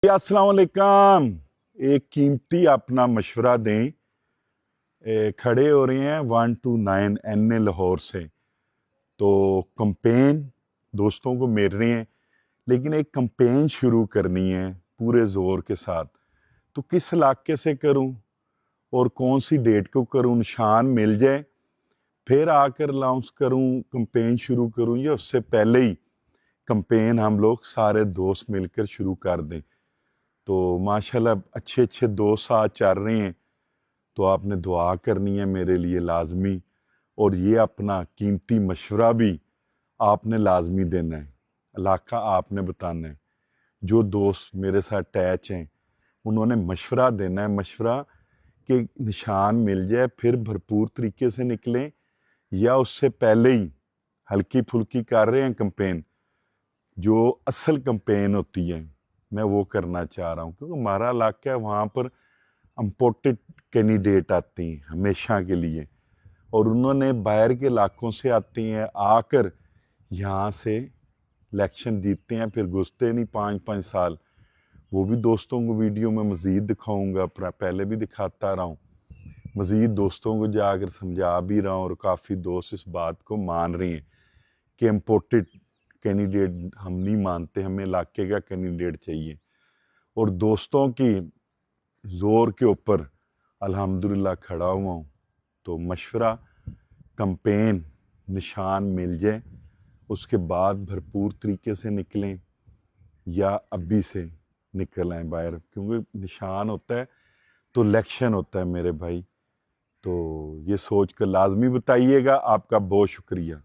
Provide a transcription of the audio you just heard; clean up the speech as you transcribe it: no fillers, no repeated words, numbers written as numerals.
अस्सलाम वालेकुम। एक कीमती अपना मशवरा दें। खड़े हो रहे हैं 129 NA लाहौर से, तो कंपेन दोस्तों को मिल रहे हैं, लेकिन एक कंपेन शुरू करनी है पूरे ज़ोर के साथ। तो किस इलाके से करूं और कौन सी डेट को करूं, निशान मिल जाए फिर आकर अनाउंस करूं, कंपेन शुरू करूं, या उससे पहले ही कंपेन हम लोग सारे दोस्त मिलकर शुरू कर दें। तो माशाल्लाह अच्छे 2 साल चल रहे हैं, तो आपने दुआ करनी है मेरे लिए लाजमी, और ये अपना कीमती मशवरा भी आपने लाजमी देना है। इलाका आपने बताना है। जो दोस्त मेरे साथ अटैच हैं उन्होंने मशवरा देना है, मशवरा कि निशान मिल जाए फिर भरपूर तरीके से निकलें, या उससे पहले ही हल्की फुल्की कर रहे हैं कंपेन। जो असल कंपेन होती है मैं वो करना चाह रहा हूँ, क्योंकि हमारा इलाका है, वहाँ पर इम्पोर्टेड कैंडिडेट आते हैं हमेशा के लिए, और उन्होंने बाहर के इलाकों से आते हैं, आकर यहाँ से इलेक्शन जीतते हैं, फिर घुसते नहीं 5-5 साल। वो भी दोस्तों को वीडियो में मज़ीद दिखाऊंगा, पहले भी दिखाता रहा हूँ, मज़ीद दोस्तों को जाकर समझा भी रहा हूँ, और काफ़ी दोस्त इस बात को मान रहे हैं कि इम्पोर्टेड कैंडिडेट हम नहीं मानते, हमें इलाके का कैंडिडेट चाहिए। और दोस्तों की ज़ोर के ऊपर अल्हम्दुलिल्लाह खड़ा हुआ हूँ। तो मशवरा कंपेन निशान मिल जाए, उसके बाद भरपूर तरीके से निकलें, या अभी से निकल आएँ बाहर, क्योंकि निशान होता है तो इलेक्शन होता है मेरे भाई। तो ये सोच कर लाजमी बताइएगा। आपका बहुत शुक्रिया।